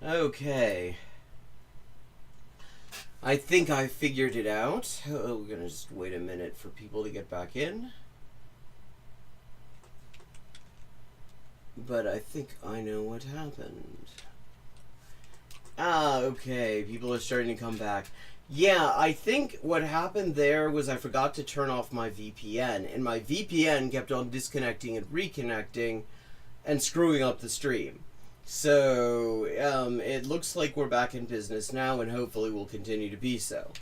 Okay. I think I figured it out. Oh, we're gonna just wait a minute for people to get back in. But I think I know what happened. Okay. People are starting to come back. Yeah, I think what happened there was I forgot to turn off my VPN, and my VPN kept on disconnecting and reconnecting and screwing up the stream. So, it looks like we're back in business now, and hopefully we'll continue to be so.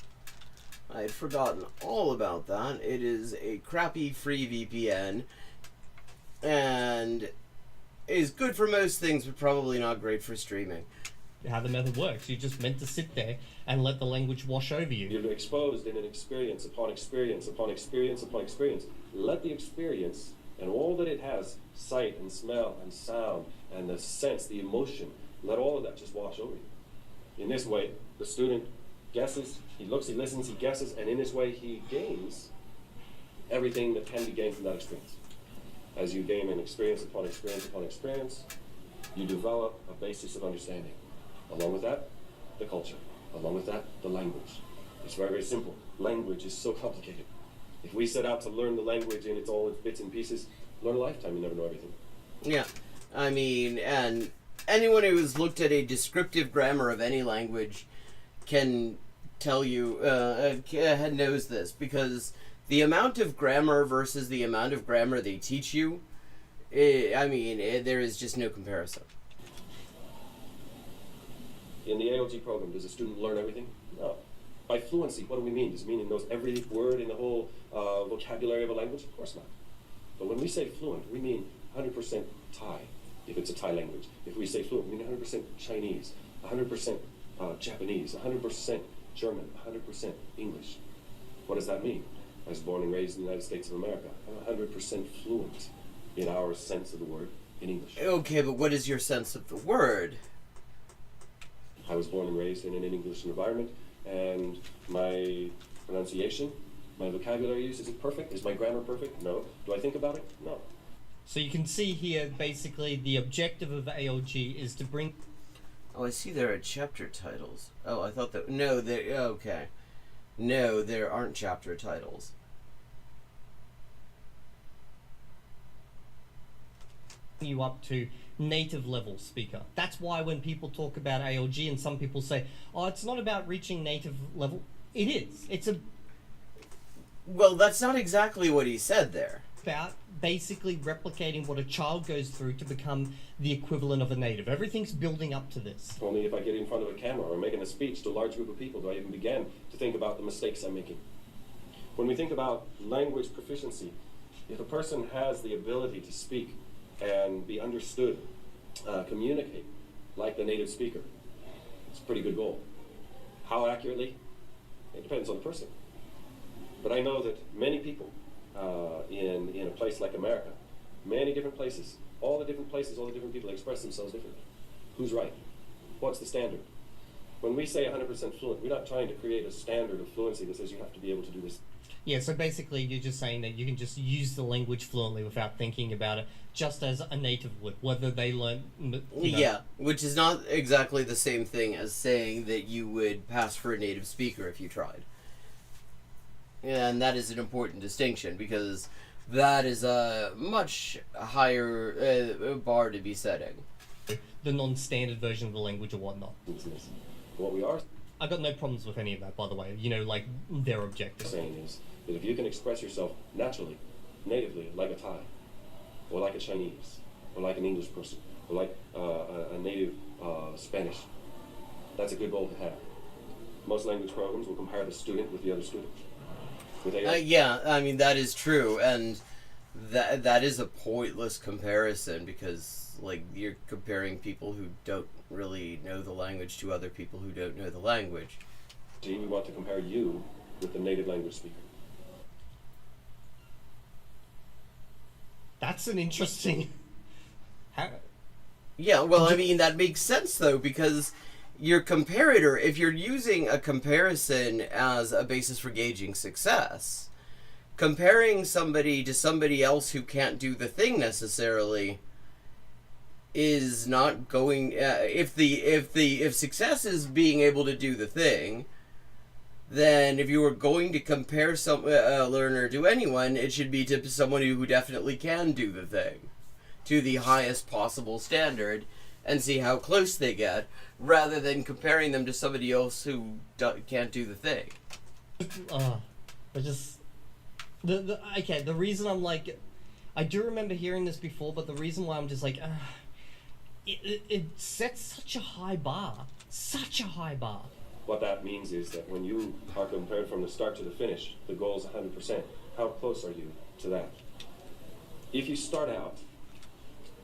I had forgotten all about that. It is a crappy free VPN, and is good for most things, but probably not great for streaming. How the method works. You're just meant to sit there and let the language wash over you. You're exposed in an experience upon experience upon experience upon experience. Let the experience and all that it has, sight and smell and sound and the sense, the emotion, let all of that just wash over you. In this way, the student guesses, he looks, he listens, he guesses, and in this way he gains everything that can be gained from that experience. As you gain an experience upon experience upon experience, you develop a basis of understanding. Along with that, the culture. Along with that, the language. It's very, very simple. Language is so complicated. If we set out to learn the language in all its bits and pieces, learn a lifetime, you never know everything. Yeah. I mean, and anyone who has looked at a descriptive grammar of any language can tell you, knows this, because the amount of grammar versus the amount of grammar they teach you, there is just no comparison. In the ALG program, does a student learn everything? No. By fluency, what do we mean? Does it mean he knows every word in the whole vocabulary of a language? Of course not. But when we say fluent, we mean 100% Thai, if it's a Thai language. If we say fluent, we mean 100% Chinese, 100% Japanese, 100% German, 100% English. What does that mean? I was born and raised in the United States of America. I'm 100% fluent in our sense of the word in English. Okay, but what is your sense of the word? I was born and raised in an English environment, and my pronunciation, my vocabulary use, is it perfect? Is my grammar perfect? No. Do I think about it? No. So you can see here, basically, the objective of ALG is to bring... Oh, I see there are chapter titles. Oh, I thought that... No, okay. No, there aren't chapter titles. You up to native level speaker. That's why when people talk about ALG and some people say, oh, it's not about reaching native level. It is. It's Well, that's not exactly what he said there. about basically replicating what a child goes through to become the equivalent of a native. Everything's building up to this. Only if I get in front of a camera or making a speech to a large group of people do I even begin to think about the mistakes I'm making. When we think about language proficiency, if a person has the ability to speak and be understood, communicate like the native speaker, it's a pretty good goal. How accurately? It depends on the person. But I know that many people in a place like America, many different places, all the different places, all the different people express themselves differently. Who's right? What's the standard? When we say 100% fluent, we're not trying to create a standard of fluency that says you have to be able to do this. Yeah, so basically you're just saying that you can just use the language fluently without thinking about it, just as a native would, whether they learn... Yeah, which is not exactly the same thing as saying that you would pass for a native speaker if you tried. And that is an important distinction, because that is a much higher bar to be setting. The non-standard version of the language or whatnot. What we are I got no problems with any of that, by the way. You know, like, their objective. saying is that if you can express yourself naturally, natively, like a Thai, or like a Chinese, or like an English person, or like a native Spanish, that's a good goal to have. Most language programs will compare the student with the other student. Yeah, I mean, that is true, and that is a pointless comparison, because, like, you're comparing people who don't really know the language to other people who don't know the language. We want to compare you with the native language speaker. That's an interesting... Yeah, well, I mean, that makes sense, though, because your comparator, if you're using a comparison as a basis for gauging success, comparing somebody to somebody else who can't do the thing necessarily is not going. If success is being able to do the thing, then if you were going to compare some learner to anyone, it should be to someone who definitely can do the thing to the highest possible standard and see how close they get, rather than comparing them to somebody else who can't do the thing. I just the reason I'm like, I do remember hearing this before, but the reason why I'm just like, it sets such a high bar, What that means is that when you are compared from the start to the finish, the goal is 100%. How close are you to that? If you start out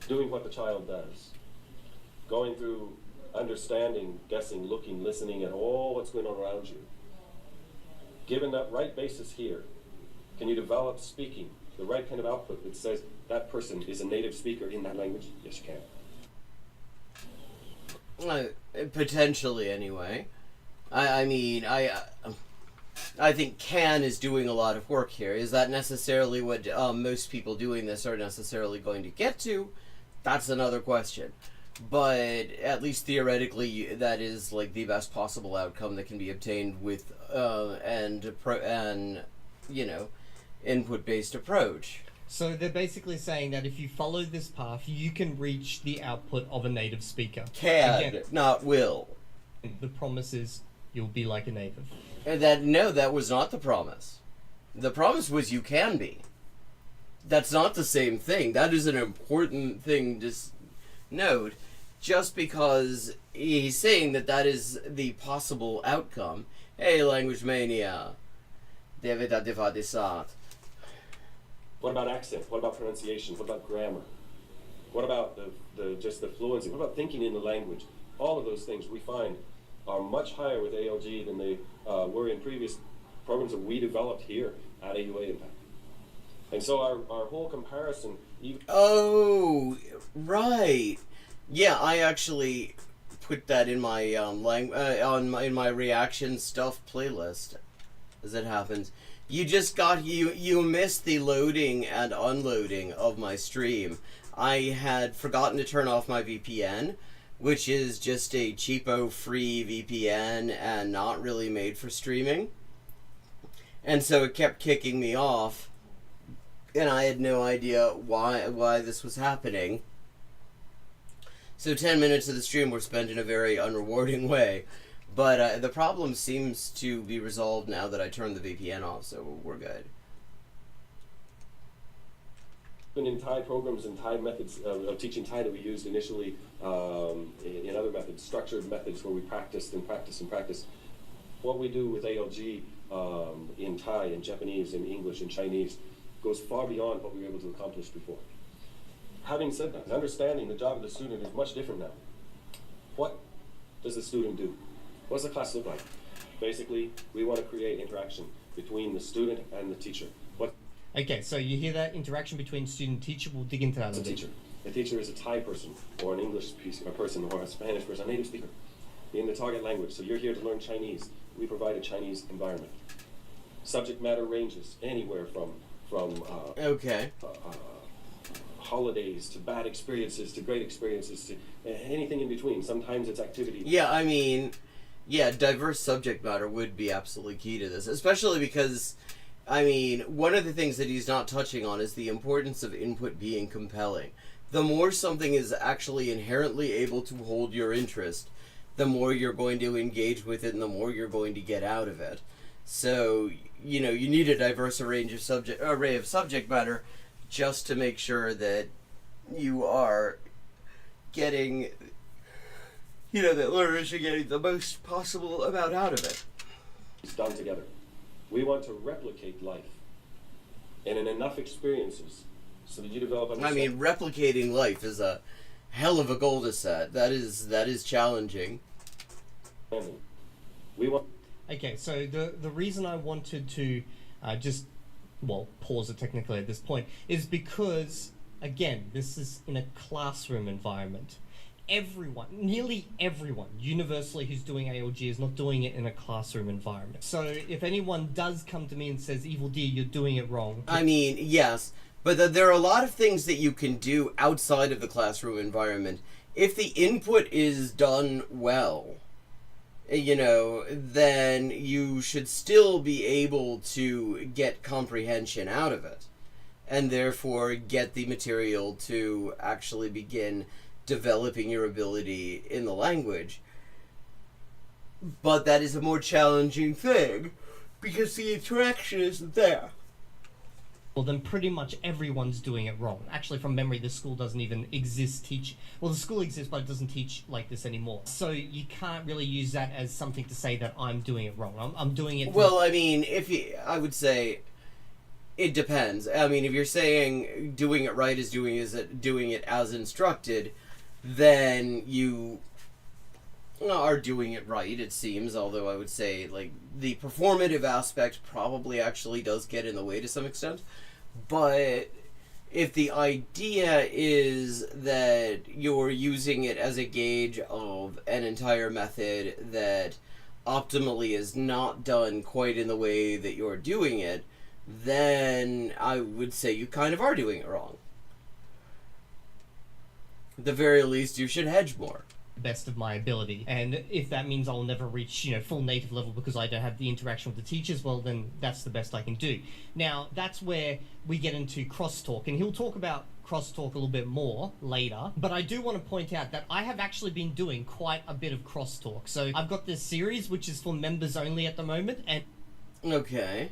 doing what the child does, going through understanding, guessing, looking, listening at all what's going on around you, given that right basis here, can you develop speaking, the right kind of output that says that person is a native speaker in that language? Yes, you can. Potentially, anyway. I mean, I think can is doing a lot of work here. Is that necessarily what most people doing this are necessarily going to get to? That's another question. But at least theoretically, that is like the best possible outcome that can be obtained with input-based approach. So they're basically saying that if you follow this path, you can reach the output of a native speaker. Can, not will. The promise is you'll be like a native. And that was not the promise. The promise was you can be. That's not the same thing. That is an important thing to note. Just because he's saying that is the possible outcome. Hey, Language Mania. David Adivadisat. What about accent? What about pronunciation? What about grammar? What about the fluency? What about thinking in the language? All of those things we find are much higher with ALG than they were in previous programs that we developed here at AUA Impact. And so our whole comparison... Oh, right. Yeah, I actually put that in my in my reaction stuff playlist, as it happens. You just you missed the loading and unloading of my stream. I had forgotten to turn off my VPN, which is just a cheapo free VPN and not really made for streaming. And so it kept kicking me off, and I had no idea why this was happening. So 10 minutes of the stream were spent in a very unrewarding way. But the problem seems to be resolved now that I turned the VPN off, so we're good. In Thai programs and Thai methods of teaching Thai that we used initially in other methods, structured methods where we practiced and practiced and practiced, what we do with ALG in Thai and Japanese and English and Chinese goes far beyond what we were able to accomplish before. Having said that, understanding the job of the student is much different now. What does the student do? What does the class look like? Basically, we want to create interaction between the student and the teacher. Okay, so you hear that interaction between student and teacher. We'll dig into that a little bit. Teacher. The teacher is a Thai person, or an English person, or a Spanish person, a native speaker in the target language. So you're here to learn Chinese. We provide a Chinese environment. Subject matter ranges anywhere from holidays to bad experiences to great experiences to anything in between. Sometimes it's activity. Yeah, I mean, diverse subject matter would be absolutely key to this, especially because, I mean, one of the things that he's not touching on is the importance of input being compelling. The more something is actually inherently able to hold your interest, the more you're going to engage with it and the more you're going to get out of it. So, you need a diverse array of subject matter just to make sure that you are getting, that learners are getting the most possible amount out of it. It's done together. We want to replicate life and in enough experiences so that you develop understanding. I mean, replicating life is a hell of a goal to set. That is challenging. We want. Okay, so the reason I wanted to pause it technically at this point is because, again, this is in a classroom environment. Nearly everyone, universally, who's doing ALG is not doing it in a classroom environment. So if anyone does come to me and says, Evil D, you're doing it wrong. I mean, yes, But there are a lot of things that you can do outside of the classroom environment. If the input is done well, then you should still be able to get comprehension out of it, and therefore get the material to actually begin developing your ability in the language. But that is a more challenging thing, because the interaction isn't there. Well, then pretty much everyone's doing it wrong. Actually, from memory, the school doesn't even exist well, the school exists, but it doesn't teach like this anymore. So you can't really use that as something to say that I'm doing it wrong. I'm doing it... Well, I mean, I would say it depends. I mean, if you're saying doing it right is doing it as instructed, then you are doing it right, it seems, although I would say, like, the performative aspect probably actually does get in the way to some extent. But if the idea is that you're using it as a gauge of an entire method that optimally is not done quite in the way that you're doing it, then I would say you kind of are doing it wrong. At the very least, you should hedge more. Best of my ability, and if that means I'll never reach full native level because I don't have the interaction with the teachers, well, then that's the best I can do. Now that's where we get into crosstalk, and he'll talk about crosstalk a little bit more later, but I do want to point out that I have actually been doing quite a bit of crosstalk. So I've got this series which is for members only at the moment, and okay.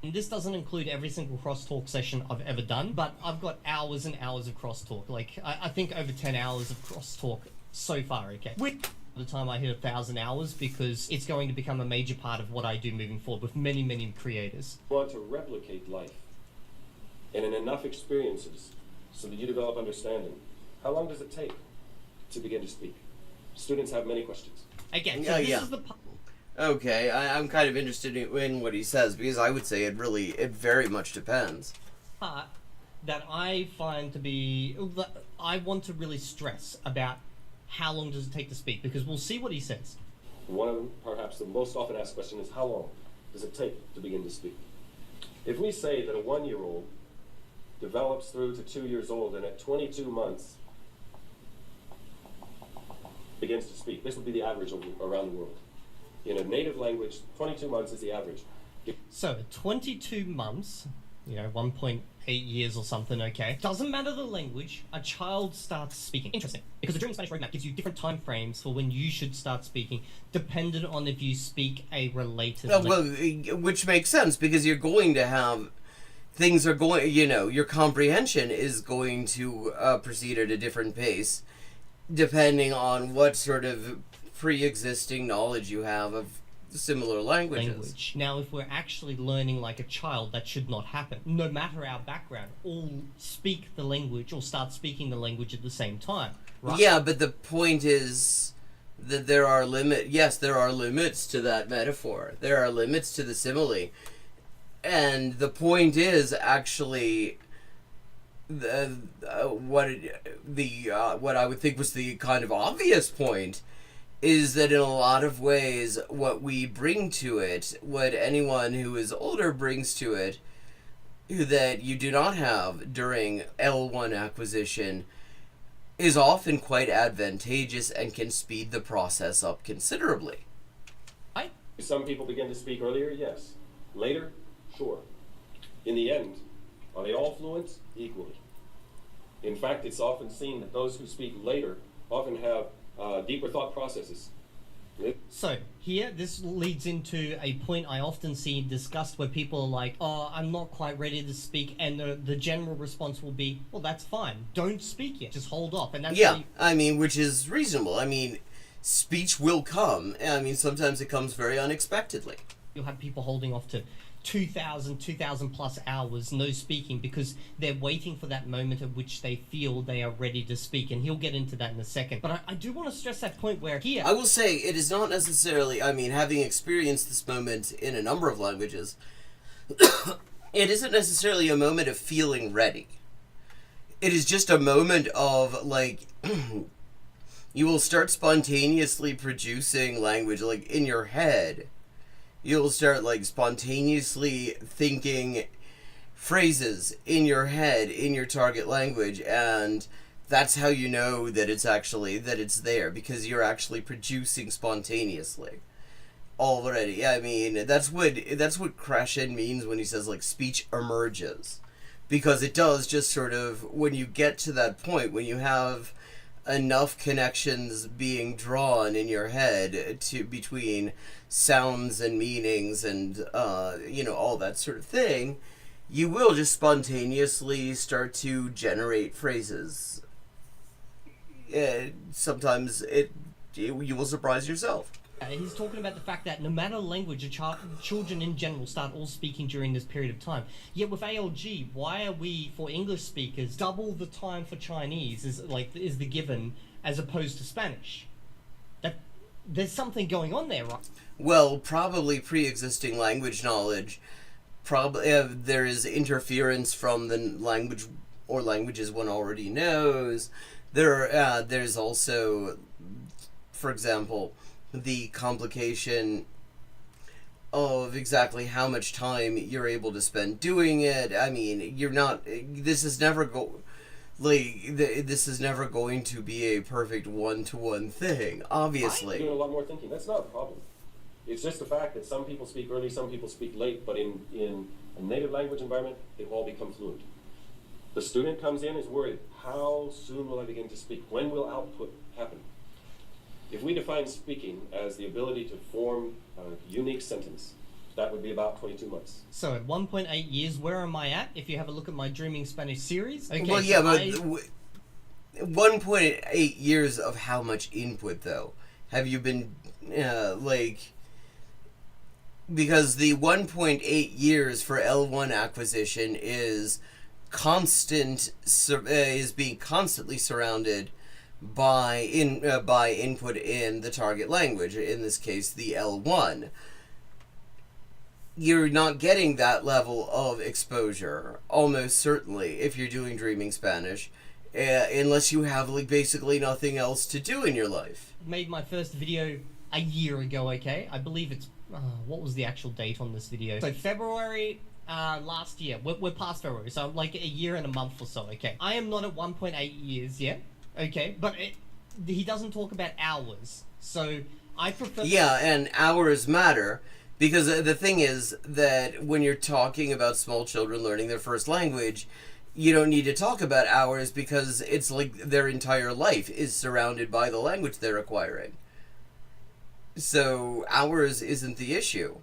And this doesn't include every single crosstalk session I've ever done, but I've got hours and hours of crosstalk. Like, I think over 10 hours of crosstalk so far, okay? With the time I hit 1,000 hours, because it's going to become a major part of what I do moving forward with many, many creators. You want to replicate life and in enough experiences so that you develop understanding. How long does it take to begin to speak? Students have many questions. Again, so this is the part. Okay, I'm kind of interested in what he says, because I would say it very much depends. That I find to be... I want to really stress about how long does it take to speak, because we'll see what he says. One of them, perhaps the most often asked question, is how long does it take to begin to speak? If we say that a 1-year-old develops through to 2 years old and at 22 months begins to speak, this would be the average around the world. In a native language, 22 months is the average. So, 22 months, 1.8 years or something, okay? Doesn't matter the language, a child starts speaking. Interesting, because the German Spanish roadmap gives you different time frames for when you should start speaking, dependent on if you speak a related language. Well, which makes sense, because you're going to have... Things are going... your comprehension is going to proceed at a different pace, depending on what sort of pre-existing knowledge you have of similar languages. Now, if we're actually learning like a child, that should not happen. No matter our background, all speak the language or start speaking the language at the same time, right? Yeah, but the point is that there are limits to that metaphor. There are limits to the simile. And the point is actually what I would think was the kind of obvious point is that in a lot of ways what we bring to it, what anyone who is older brings to it, that you do not have during L1 acquisition, is often quite advantageous and can speed the process up considerably. Some people begin to speak earlier, yes. Later, sure. In the end, are they all fluent? Equally. In fact, it's often seen that those who speak later often have deeper thought processes. So, here, this leads into a point I often see discussed where people are like, oh, I'm not quite ready to speak, and the general response will be, well, that's fine. Don't speak yet. Just hold off. And that's which is reasonable. I mean, speech will come. I mean, sometimes it comes very unexpectedly. You'll have people holding off to 2,000 plus hours, no speaking, because they're waiting for that moment at which they feel they are ready to speak, and he'll get into that in a second. But I do want to stress that point where here... I will say, it is not necessarily, I mean, having experienced this moment in a number of languages, it isn't necessarily a moment of feeling ready. It is just a moment of, like, you will start spontaneously producing language, like, in your head, You'll start like spontaneously thinking phrases in your head in your target language, and that's how you know that it's there, because you're actually producing spontaneously already. I mean, that's what Krashen means when he says like speech emerges, because it does just sort of, when you get to that point, when you have enough connections being drawn in your head to between sounds and meanings and all that sort of thing, you will just spontaneously start to generate phrases. Sometimes you will surprise yourself. He's talking about the fact that no matter language, children in general start all speaking during this period of time. Yet with ALG, why are we, for English speakers, double the time for Chinese is the given as opposed to Spanish? That there's something going on there, right? Well, probably pre-existing language knowledge. Probably there is interference from the language or languages one already knows. There's also, for example, the complication of exactly how much time you're able to spend doing it. I mean, this is never going to be a perfect one-to-one thing, obviously. Doing a lot more thinking. That's not a problem. It's just the fact that some people speak early, some people speak late, but in a native language environment, they all become fluent. The student comes in, is worried, how soon will I begin to speak? When will output happen? If we define speaking as the ability to form a unique sentence, that would be about 22 months. So at 1.8 years, where am I at? If you have a look at my Dreaming Spanish series. Okay, well, yeah, but 1.8 years of how much input, though? Have you been, because the 1.8 years for L1 acquisition is being constantly surrounded by input in the target language, in this case the L1. You're not getting that level of exposure, almost certainly, if you're doing Dreaming Spanish, unless you have basically nothing else to do in your life. Made my first video a year ago, okay? I believe it's, what was the actual date on this video? So February last year. We're past February, so like a year and a month or so, okay? I am not at 1.8 years yet, okay? But he doesn't talk about hours, so I prefer... Yeah, and hours matter, because the thing is that when you're talking about small children learning their first language, you don't need to talk about hours, because it's like their entire life is surrounded by the language they're acquiring. So hours isn't the issue.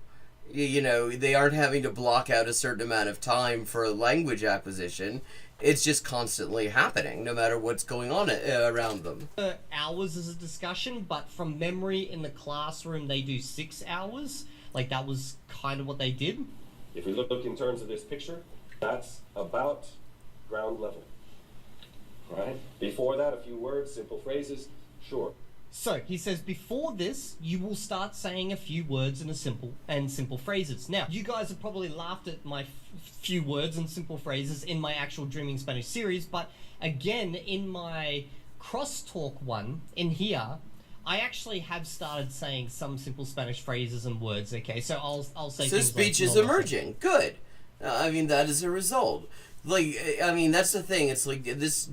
They aren't having to block out a certain amount of time for language acquisition. It's just constantly happening, no matter what's going on around them. Hours is a discussion, but from memory in the classroom, they do 6 hours. Like, that was kind of what they did. If we look in terms of this picture, that's about ground level, right? Before that, a few words, simple phrases, sure. So he says, before this, you will start saying a few words and simple phrases. Now, you guys have probably laughed at my few words and simple phrases in my actual Dreaming Spanish series, but again, in my crosstalk one in here, I actually have started saying some simple Spanish phrases and words. Okay, so I'll say. So speech is emerging. Good. I mean, that is a result. That's the thing. It's like this.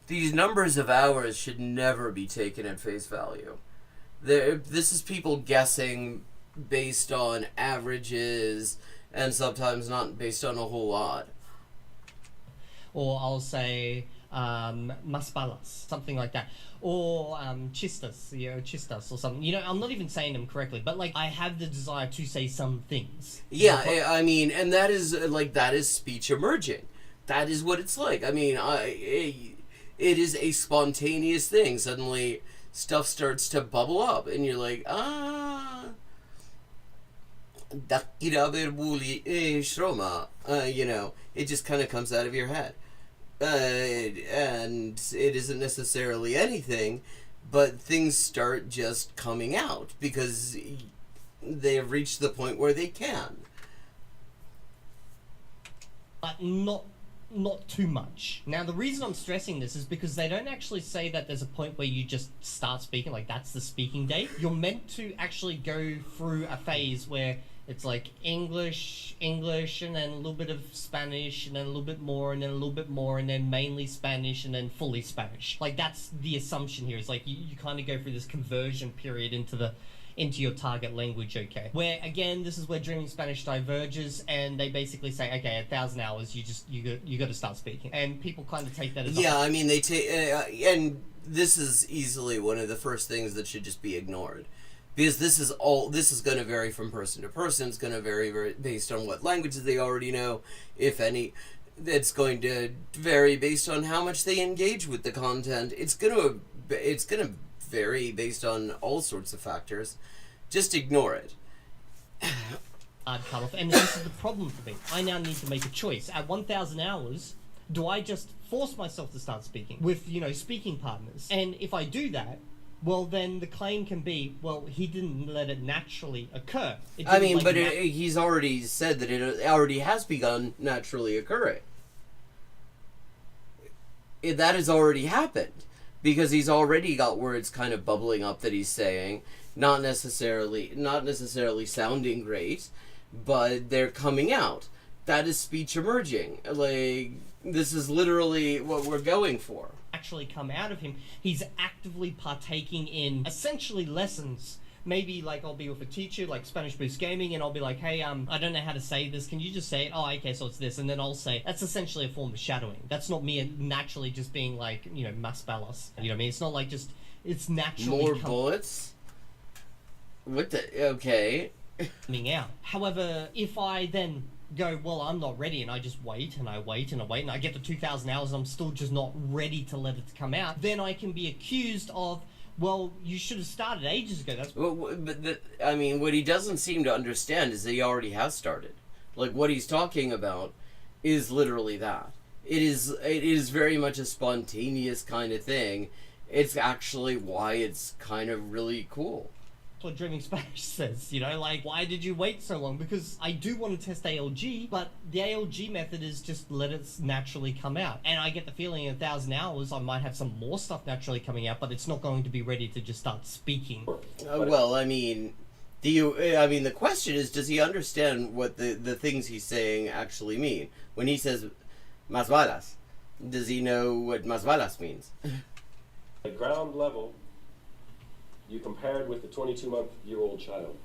These numbers of hours should never be taken at face value. This is people guessing based on averages, and sometimes not based on a whole lot. Or I'll say mas balas, something like that. Or chistas, chistas or something. I'm not even saying them correctly, but I have the desire to say some things. Yeah, I mean, and that is speech emerging. That is what it's like. I mean, it is a spontaneous thing. Suddenly, stuff starts to bubble up, and you're like, Shroma. It just kind of comes out of your head. And it isn't necessarily anything, but things start just coming out because they have reached the point where they can. But not not too much. Now, the reason I'm stressing this is because they don't actually say that there's a point where you just start speaking, like that's the speaking date. You're meant to actually go through a phase where it's like English, and then a little bit of Spanish, and then a little bit more, and then a little bit more, and then mainly Spanish, and then fully Spanish. Like, that's the assumption here. It's like you kind of go through this conversion period into your target language, okay? Where, again, this is where Dreaming Spanish diverges, and they basically say, okay, 1,000 hours, you got to start speaking. And people kind of take that as... Yeah, I mean, they take... and this is easily one of the first things that should just be ignored. Because this is going to vary from person to person. It's going to vary based on what languages they already know, if any. It's going to vary based on how much they engage with the content. It's going to vary based on all sorts of factors. Just ignore it. Cut off, and this is the problem for me. I now need to make a choice. At 1,000 hours, do I just force myself to start speaking with, speaking partners? And if I do that, well, then the claim can be, well, he didn't let it naturally occur. I mean, but he's already said that it already has begun naturally occurring. That has already happened. Because he's already got words kind of bubbling up that he's saying, not necessarily sounding great, but they're coming out. That is speech emerging. Like, this is literally what we're going for. Actually come out of him. He's actively partaking in essentially lessons. Maybe, like, I'll be with a teacher, like Spanish Boost Gaming, and I'll be like, hey, I don't know how to say this. Can you just say it? Oh, okay, so it's this. And then I'll say, that's essentially a form of shadowing. That's not me naturally just being like, mas balas. You know what I mean? It's not like just, it's naturally... More bullets? What the... Okay. Coming out. However, if I then go, well, I'm not ready, and I just wait, and I wait, and I wait, and I get to 2,000 hours, and I'm still just not ready to let it come out, then I can be accused of... Well, you should have started ages ago. That's what he doesn't seem to understand is that he already has started. Like, what he's talking about is literally that. It is very much a spontaneous kind of thing. It's actually why it's kind of really cool. What Dreaming Spanish says, like, why did you wait so long? Because I do want to test ALG, but the ALG method is just let it naturally come out. And I get the feeling in 1,000 hours I might have some more stuff naturally coming out, but it's not going to be ready to just start speaking. Well, I mean, the question is, does he understand what the things he's saying actually mean? When he says más balas, does he know what más balas means? At ground level, you compared with the 22-month-year-old child.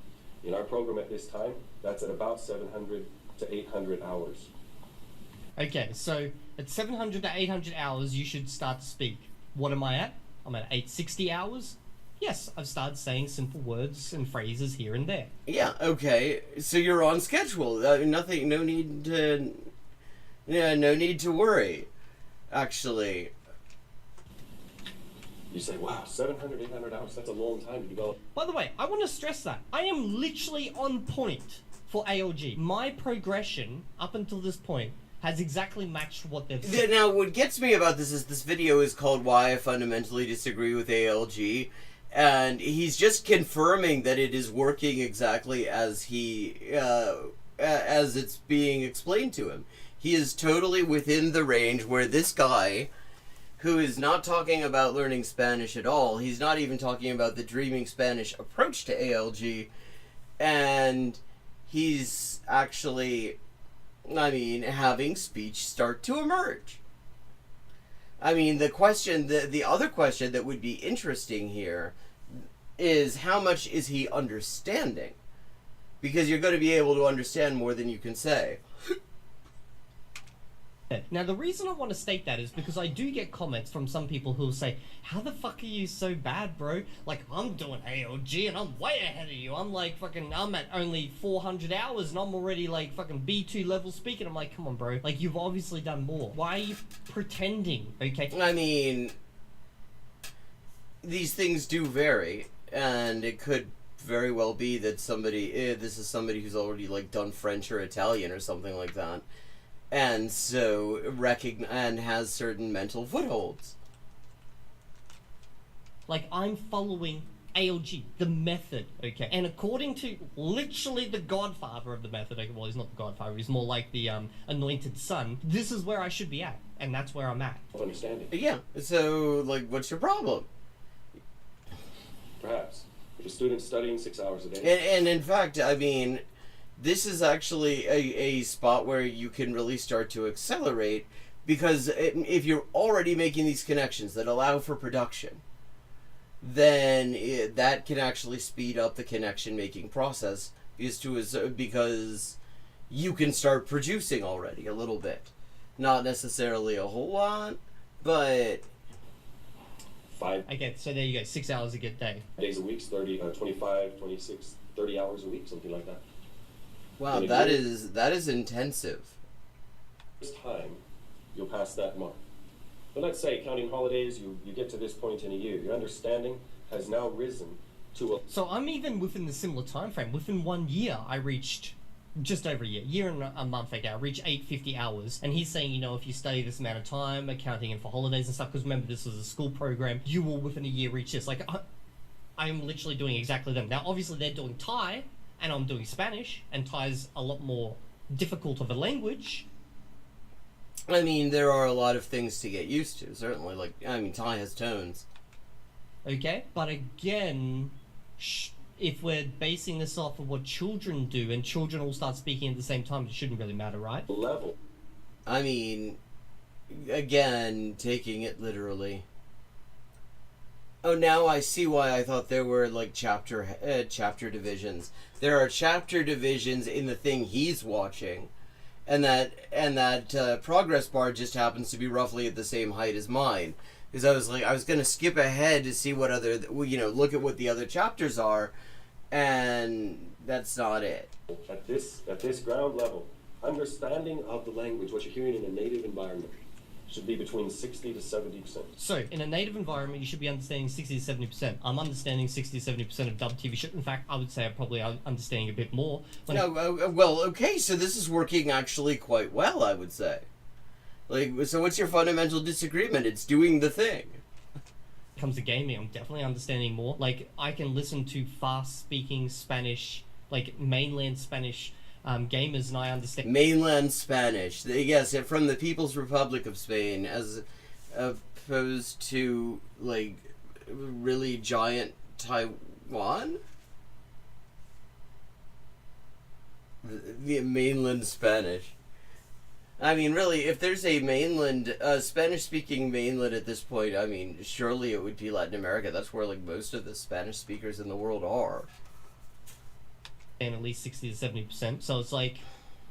In our program at this time, that's at about 700 to 800 hours. Okay, so at 700 to 800 hours, you should start to speak. What am I at? I'm at 860 hours. Yes, I've started saying simple words and phrases here and there. Yeah, okay. So you're on schedule. No need to worry, actually. You say, wow, 700, 800 hours, that's a long time to develop. By the way, I want to stress that. I am literally on point for ALG. My progression up until this point has exactly matched what they've said. Now, what gets me about this is this video is called Why I Fundamentally Disagree with ALG, and he's just confirming that it is working exactly as as it's being explained to him. He is totally within the range where this guy, who is not talking about learning Spanish at all, he's not even talking about the Dreaming Spanish approach to ALG, and he's actually, having speech start to emerge. The other question that would be interesting here is how much is he understanding? Because you're going to be able to understand more than you can say. Now, the reason I want to state that is because I do get comments from some people who will say, how the fuck are you so bad, bro? Like, I'm doing ALG and I'm way ahead of you. I'm like, I'm at only 400 hours and I'm already like fucking B2 level speaking. I'm like, come on, bro. Like, you've obviously done more. Why are you pretending, okay? These things do vary, and it could very well be that this is somebody who's already like done French or Italian or something like that. And so and has certain mental footholds. Like, I'm following ALG, the method, okay? And according to literally the godfather of the method, okay, well, he's not the godfather, he's more like the anointed son, this is where I should be at, and that's where I'm at. Understanding. Yeah. So, like, what's your problem? Perhaps. If a student's studying 6 hours a day. And in fact, I mean, this is actually a spot where you can really start to accelerate, because if you're already making these connections that allow for production, then that can actually speed up the connection making process, because you can start producing already a little bit. Not necessarily a whole lot, but 5 Okay, so there you go, 6 hours a good day. days a week, 25, 26, 30 hours a week, something like that. wow, And that again- is intensive. This time, you'll pass that mark. But let's say, counting holidays, you get to this point in a year. Your understanding has now risen to a So I'm even within the similar time frame. Within 1 year, I reached just over a year and a month ago. I reached 850 hours, and he's saying, you know, if you study this amount of time, accounting in for holidays and stuff, because remember this was a school program, you will within a year reach this. Like, I'm literally doing exactly them. Now, obviously, they're doing Thai, and I'm doing Spanish, and Thai's a lot more difficult of a language. I mean, there are a lot of things to get used to, certainly. Like, I mean, Thai has tones. Okay, but again, if we're basing this off of what children do, and children all start speaking at the same time, it shouldn't really matter, right? level. I mean, again, taking it literally. Oh, now I see why I thought there were, like, chapter divisions. There are chapter divisions in the thing he's watching, and that progress bar just happens to be roughly at the same height as mine. Because I was gonna skip ahead to see what other, look at what the other chapters are, and that's not it. At this ground level, understanding of the language, what you're hearing in a native environment, should be between 60 to 70%. So, in a native environment, you should be understanding 60 to 70%. I'm understanding 60 to 70% of dub TV shows. In fact, I would say I'm probably understanding a bit more. When Well, okay, so this is working actually quite well, I would say. Like, so what's your fundamental disagreement? It's doing the thing. it comes to gaming, I'm definitely understanding more. Like, I can listen to fast-speaking Spanish, like, mainland Spanish gamers, and I understand. Mainland Spanish. Yes, from the People's Republic of Spain, as opposed to, like, really giant Taiwan? The mainland Spanish. I mean, really, if there's a mainland, Spanish-speaking mainland at this point, I mean, surely it would be Latin America. That's where, like, most of the Spanish speakers in the world are. And at least 60 to 70%. So it's like,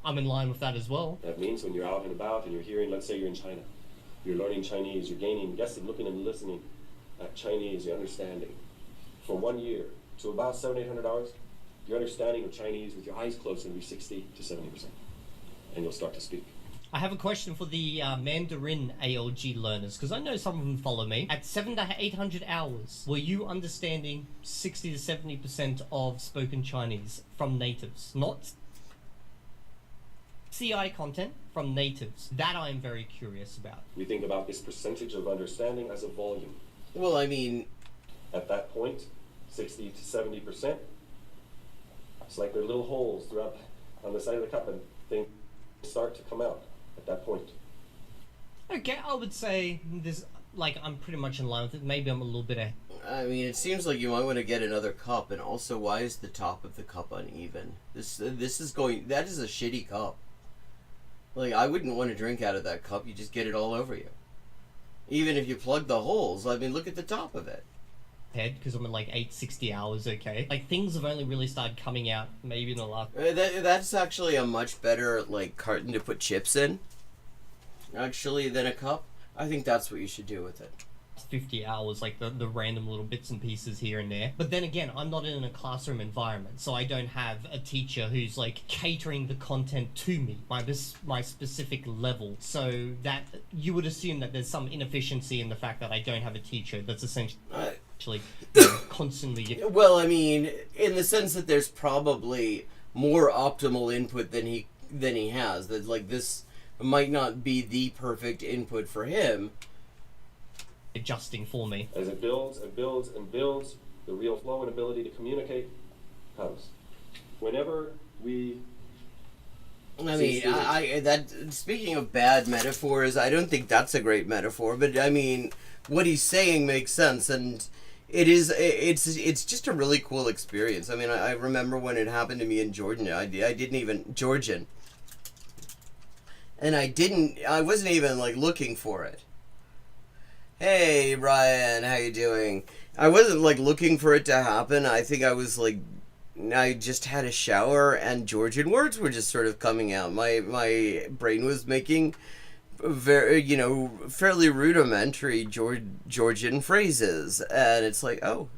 I'm in line with that as well. That means when you're out and about and you're hearing, let's say you're in China, you're learning Chinese, you're gaining, guessing, looking and listening at Chinese, you're understanding. From 1 year to about 700, 800 hours, your understanding of Chinese with your eyes closed will be 60 to 70%. And you'll start to speak. I have a question for the Mandarin ALG learners, because I know some of them follow me. At 700 to 800 hours, were you understanding 60 to 70% of spoken Chinese from natives? Not CI content, from natives. That I am very curious about. We think about this percentage of understanding as a volume. Well, I mean, At that point, 60 to 70%, it's like there are little holes throughout on the side of the cup, and things start to come out at that point. Okay, I would say this, like, I'm pretty much in line with it. Maybe I'm a little bit I mean, it seems like you might want to get another cup, and also, why is the top of the cup uneven? This is going. That is a shitty cup. Like, I wouldn't want to drink out of that cup. You just get it all over you. Even if you plug the holes, I mean, look at the top of it. head, because I'm in like 860 hours, okay? Like, things have only really started coming out maybe in the last... That's actually a much better, like, carton to put chips in, actually, than a cup. I think that's what you should do with it. 50 hours, like the random little bits and pieces here and there. But then again, I'm not in a classroom environment, so I don't have a teacher who's like catering the content to me, my specific level. So that you would assume that there's some inefficiency in the fact that I don't have a teacher that's essentially constantly... Well, I mean, in the sense that there's probably more optimal input than he has. That, like, this might not be the perfect input for him. adjusting for me. As it builds and builds and builds, the real flow and ability to communicate comes. Whenever we I mean, speaking of bad metaphors, I don't think that's a great metaphor, but I mean, what he's saying makes sense, and it's just a really cool experience. I mean, I remember when it happened to me in Jordan. I didn't even Georgian, and I wasn't even like looking for it. Hey Ryan, how you doing? I wasn't like looking for it to happen. I think I was like, I just had a shower and Georgian words were just sort of coming out. My brain was making fairly rudimentary Georgian phrases, and it's like, oh,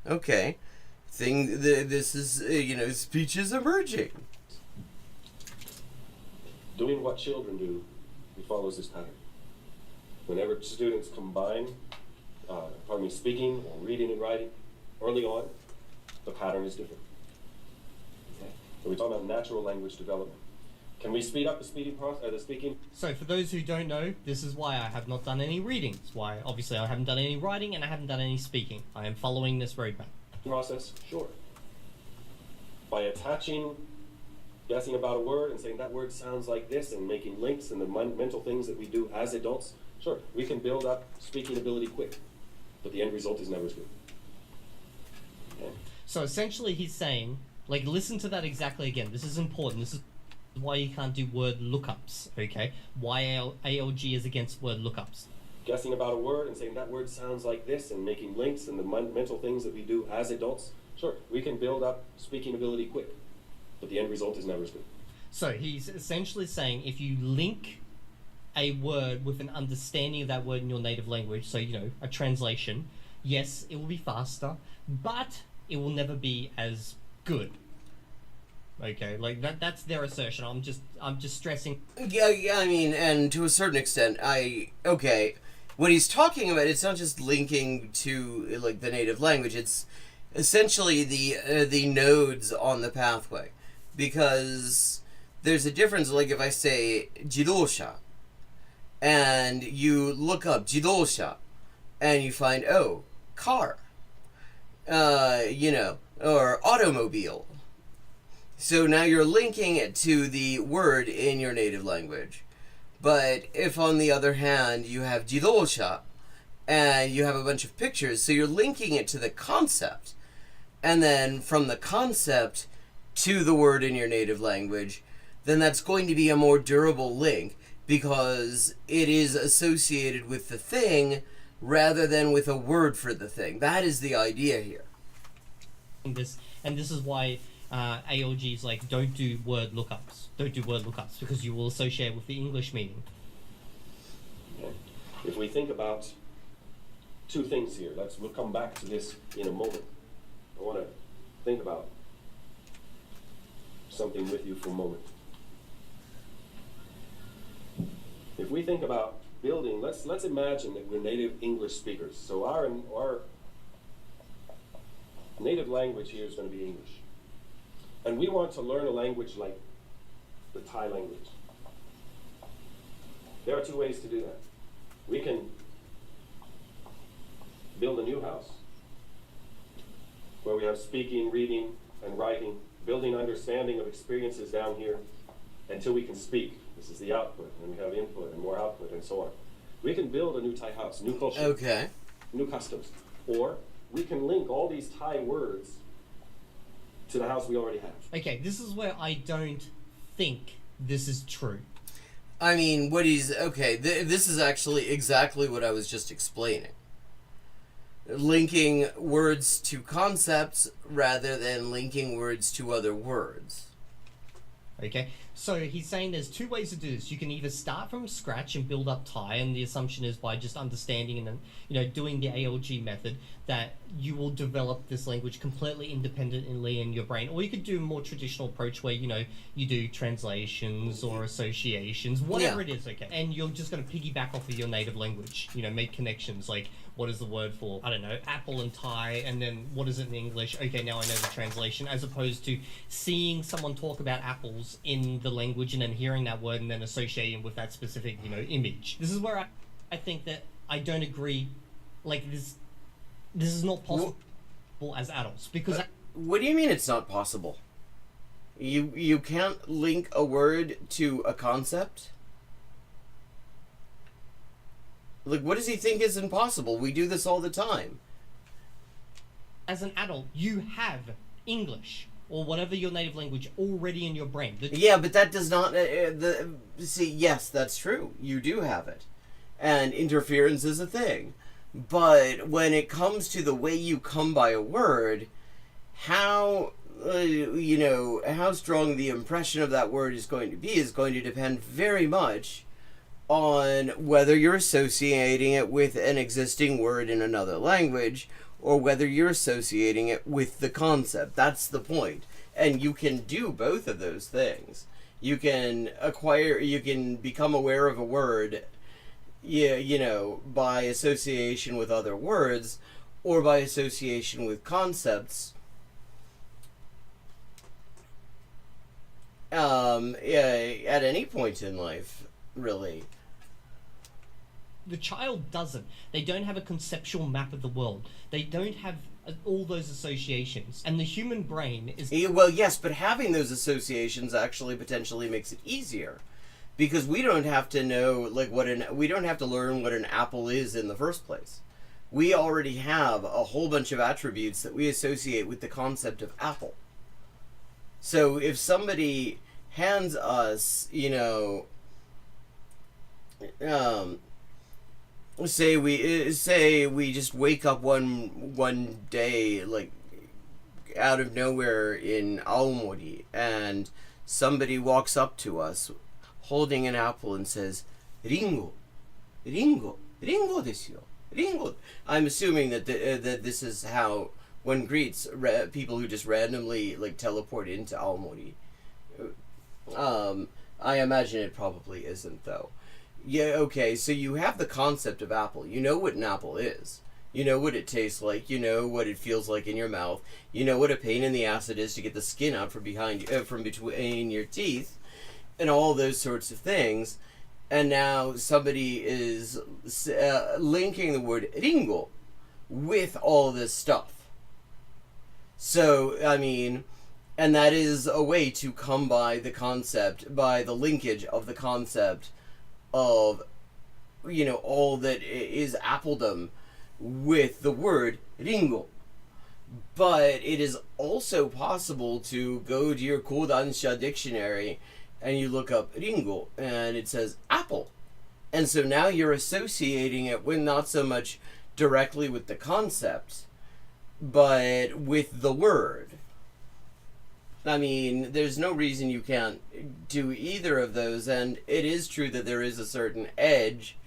okay, this is speech is emerging. doing what children do, it follows this pattern. Whenever students combine, speaking or reading and writing, early on, the pattern is different. Okay? So we're talking about natural language development. Can we speed up the speaking process? So for those who don't know, this is why I have not done any reading. It's why obviously I haven't done any writing and I haven't done any speaking. I am following this roadmap. Process? Sure. By attaching, guessing about a word and saying that word sounds like this and making links and the mental things that we do as adults, sure, we can build up speaking ability quick, but the end result is never as good. Okay? So essentially he's saying, like, listen to that exactly again. This is important. This is why you can't do word lookups, okay? Why ALG is against word lookups. Guessing about a word and saying that word sounds like this and making links and the mental things that we do as adults, sure, we can build up speaking ability quick, but the end result is never as good. So he's essentially saying if you link a word with an understanding of that word in your native language, so, you know, a translation, yes, it will be faster, but it will never be as good. Okay, like that's their assertion. I'm just stressing. Yeah, I mean, and to a certain extent, what he's talking about, it's not just linking to like the native language, it's essentially the nodes on the pathway, because there's a difference. Like if I say jidosha and you look up jidosha and you find, oh, car, or automobile. So now you're linking it to the word in your native language. But if on the other hand you have jidosha and you have a bunch of pictures, so you're linking it to the concept, and then from the concept to the word in your native language, then that's going to be a more durable link because it is associated with the thing rather than with a word for the thing. That is the idea here. And this is why ALG is like, don't do word lookups. Don't do word lookups because you will associate with the English meaning. Okay. If we think about two things here, we'll come back to this in a moment. I want to think about something with you for a moment. If we think about building, let's imagine that we're native English speakers. So our native language here is going to be English. And we want to learn a language like the Thai language. There are two ways to do that. We can build a new house where we have speaking, reading, and writing, building understanding of experiences down here until we can speak. This is the output, and we have input and more output and so on. We can build a new Thai house, new culture, Okay. new customs. Or we can link all these Thai words to the house we already have. Okay, this is where I don't think this is true. I mean, this is actually exactly what I was just explaining. Linking words to concepts rather than linking words to other words. Okay, so he's saying there's two ways to do this. You can either start from scratch and build up Thai, and the assumption is by just understanding and then, doing the ALG method that you will develop this language completely independently in your brain. Or you could do a more traditional approach where, you do translations or associations, whatever it is, okay? And you're just going to piggyback off of your native language, make connections like, what is the word for, I don't know, apple in Thai, and then what is it in English? Okay, now I know the translation, as opposed to seeing someone talk about apples in the language and then hearing that word and then associating with that specific, image. This is where I think that I don't agree, like, this is not possible. as adults because What do you mean it's not possible? You can't link a word to a concept? Like, what does he think is impossible? We do this all the time. as an adult you have English or whatever your native language already in your brain. Yeah, but that does not... see, yes, that's true. You do have it. And interference is a thing. But when it comes to the way you come by a word, how... how strong the impression of that word is going to be is going to depend very much on whether you're associating it with an existing word in another language or whether you're associating it with the concept. That's the point. And you can do both of those things. You can become aware of a word, by association with other words or by association with concepts. At any point in life, really. The child doesn't. They don't have a conceptual map of the world. They don't have all those associations. And the human brain is... Well, yes, but having those associations actually potentially makes it easier. Because we don't have to know, we don't have to learn what an apple is in the first place. We already have a whole bunch of attributes that we associate with the concept of apple. So if somebody hands us, say we just wake up one day, like, out of nowhere in Aomori, and somebody walks up to us holding an apple and says, "Ringo, ringo, ringo desu yo, ringo." I'm assuming that that this is how one greets people who just randomly teleport into Aomori. I imagine it probably isn't, though. Yeah, okay, so you have the concept of apple. You know what an apple is. You know what it tastes like. You know what it feels like in your mouth. You know what a pain in the ass it is to get the skin out from between your teeth, and all those sorts of things. And now somebody is linking the word ringo with all this stuff. So, I mean, and that is a way to come by the concept, by the linkage of the concept of, all that is appledom with the word ringo. But it is also possible to go to your Kodansha dictionary and you look up ringo and it says apple. And so now you're associating it with not so much directly with the concept, but with the word. I mean, there's no reason you can't do either of those, and it is true that there is a certain edge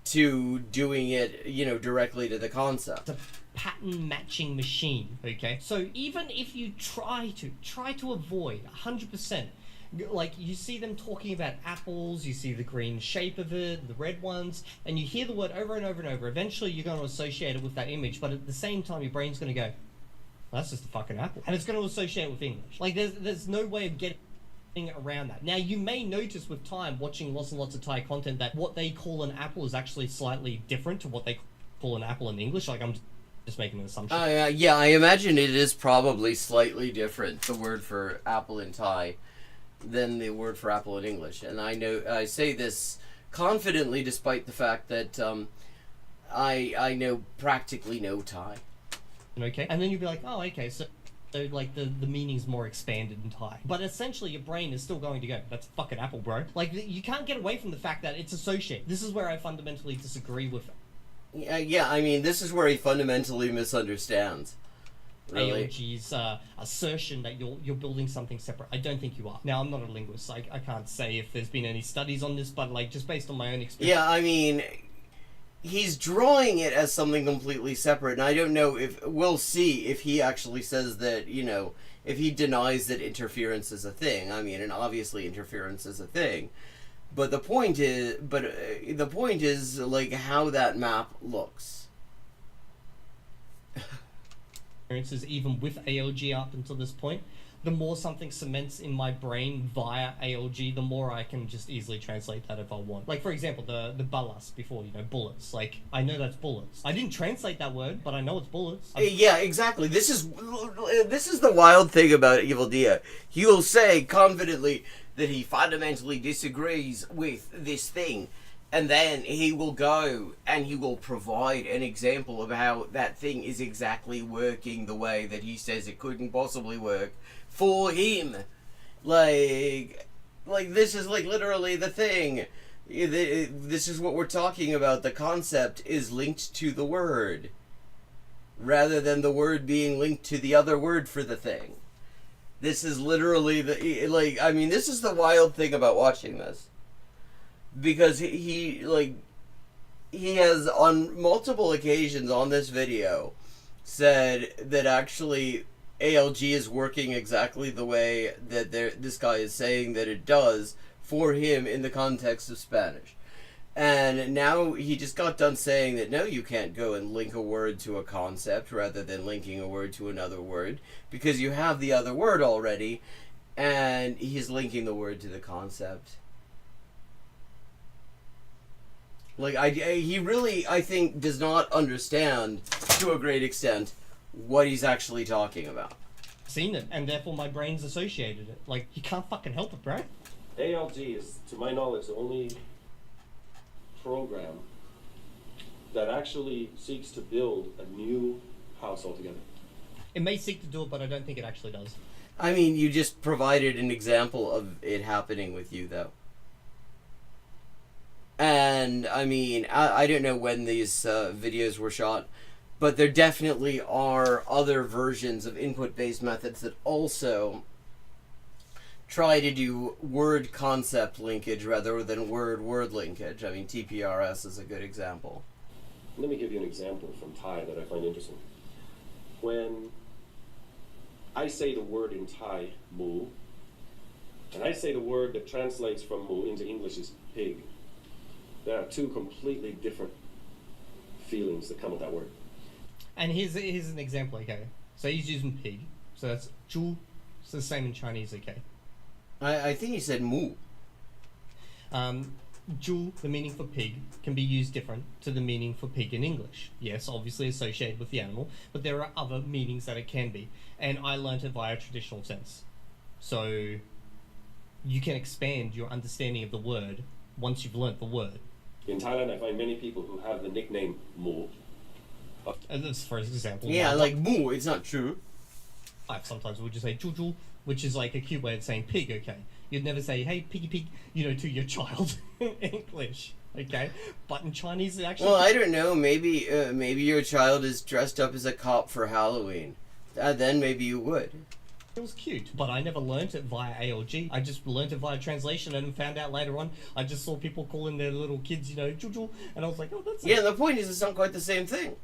to doing it, directly to the concept. It's a pattern matching machine, okay? So even if you try to avoid 100%, like you see them talking about apples, you see the green shape of it, the red ones, and you hear the word over and over and over. Eventually you're going to associate it with that image, but at the same time your brain's going to go, well, that's just a fucking apple. And it's going to associate it with English. Like there's no way of getting around that. Now you may notice with time, watching lots and lots of Thai content, that what they call an apple is actually slightly different to what they call an apple in English. Like I'm just making an assumption. Yeah, I imagine it is probably slightly different, the word for apple in Thai, than the word for apple in English. And I say this confidently despite the fact that I know practically no Thai. Okay, and then you'd be like, oh, okay, so like the meaning's more expanded in Thai. But essentially your brain is still going to go, that's a fucking apple, bro. Like, you can't get away from the fact that it's associated. This is where I fundamentally disagree with Yeah, I mean, this is where he fundamentally misunderstands. Really? ALG's assertion that you're building something separate. I don't think you are. Now, I'm not a linguist, so I can't say if there's been any studies on this, but like just based on my own experience. Yeah, I mean, he's drawing it as something completely separate, and I don't know if we'll see if he actually says that, if he denies that interference is a thing. I mean, and obviously interference is a thing. But the point is like how that map looks. experiences even with ALG up until this point, the more something cements in my brain via ALG, the more I can just easily translate that if I want. Like, for example, the balas before, bullets. Like, I know that's bullets. I didn't translate that word, but I know it's bullets. Yeah, exactly. This is the wild thing about Evil Dia. He will say confidently that he fundamentally disagrees with this thing, and then he will go and he will provide an example of how that thing is exactly working the way that he says it couldn't possibly work for him. Like this is like literally the thing. This is what we're talking about. The concept is linked to the word, rather than the word being linked to the other word for the thing. This is literally this is the wild thing about watching this. Because he has on multiple occasions on this video said that actually ALG is working exactly the way that this guy is saying that it does for him in the context of Spanish. And now he just got done saying that no, you can't go and link a word to a concept rather than linking a word to another word, because you have the other word already, and he's linking the word to the concept. He really, I think, does not understand, to a great extent, what he's actually talking about. Seen it, and therefore my brain's associated it. Like, you can't fucking help it, bro. ALG is, to my knowledge, the only program that actually seeks to build a new house altogether. It may seek to do it, but I don't think it actually does. I mean, you just provided an example of it happening with you, though. And, I mean, I don't know when these videos were shot, but there definitely are other versions of input-based methods that also try to do word-concept linkage rather than word-word linkage. I mean, TPRS is a good example. Let me give you an example from Thai that I find interesting. When I say the word in Thai, mu, and I say the word that translates from mu into English is pig, there are two completely different feelings that come with that word. And here's an example, okay? So he's using pig, so that's zhu. It's the same in Chinese, okay? I think he said mu. Zhu, the meaning for pig, can be used different to the meaning for pig in English. Yes, obviously associated with the animal, but there are other meanings that it can be. And I learnt it via traditional sense. So you can expand your understanding of the word once you've learnt the word. In Thailand, I find many people who have the nickname Mu. And that's for example. Yeah, like mu, it's not true. Sometimes we'll just say zhu zhu, which is like a cute way of saying pig, okay? You'd never say, hey, piggy pig, to your child in English, okay? But in Chinese, it actually... Well, I don't know. Maybe your child is dressed up as a cop for Halloween. Then maybe you would. It was cute, but I never learnt it via ALG. I just learnt it via translation and found out later on. I just saw people calling their little kids, choo-choo, and I was like, oh, that's... Yeah, the point is it's not quite the same thing.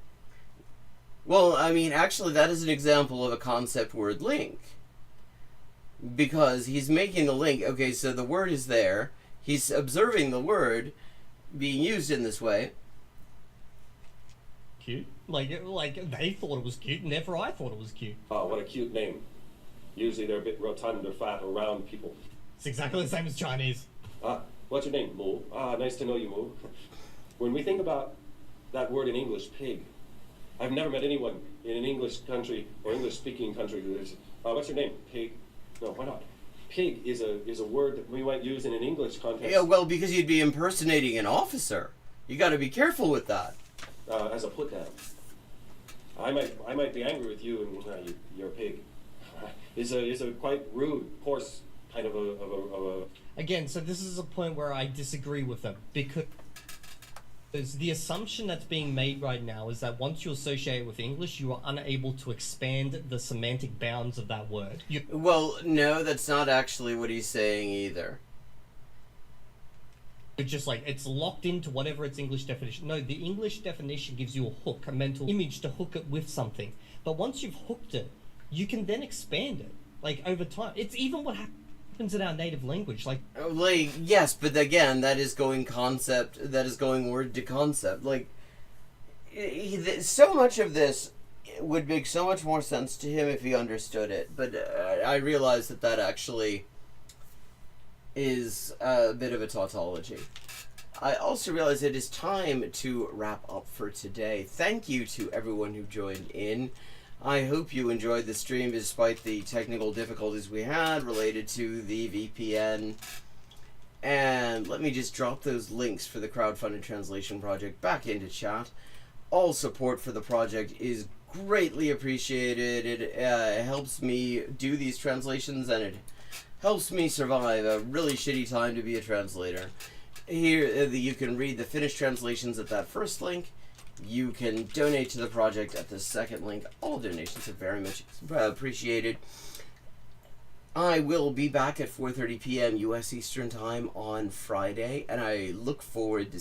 Well, I mean, actually, that is an example of a concept word link. Because he's making the link. Okay, so the word is there. He's observing the word being used in this way. Cute. Like they thought it was cute, and therefore I thought it was cute. Oh, what a cute name. Usually they're a bit rotund or fat or round people. It's exactly the same as Chinese. What's your name? Mu. Nice to know you, Mu. When we think about that word in English, pig, I've never met anyone in an English country or English-speaking country who is, what's your name? Pig. No, why not? Pig is a word that we might use in an English context. Yeah, well, because you'd be impersonating an officer. You got to be careful with that. As a put down. I might be angry with you and you're a pig. Is a quite rude, coarse kind of a. Again, so this is a point where I disagree with them, because the assumption that's being made right now is that once you associate with English, you are unable to expand the semantic bounds of that word. Well, no, that's not actually what he's saying either. It's just like, it's locked into whatever its English definition. No, the English definition gives you a hook, a mental image to hook it with something. But once you've hooked it, you can then expand it, like, over time. It's even what happens in our native language, like, yes, but again, that is going word to concept. Like, so much of this it would make so much more sense to him if he understood it. But I realize that actually is a bit of a tautology. I also realize it is time to wrap up for today. Thank you to everyone who joined in. I hope you enjoyed the stream despite the technical difficulties we had related to the VPN. And let me just drop those links for the crowdfunded translation project back into chat. All support for the project is greatly appreciated. It helps me do these translations, and it helps me survive a really shitty time to be a translator. Here, you can read the finished translations at that first link. You can donate to the project at the second link. All donations are very much appreciated. I will be back at 4:30 p.m. U.S. Eastern Time on Friday, and I look forward to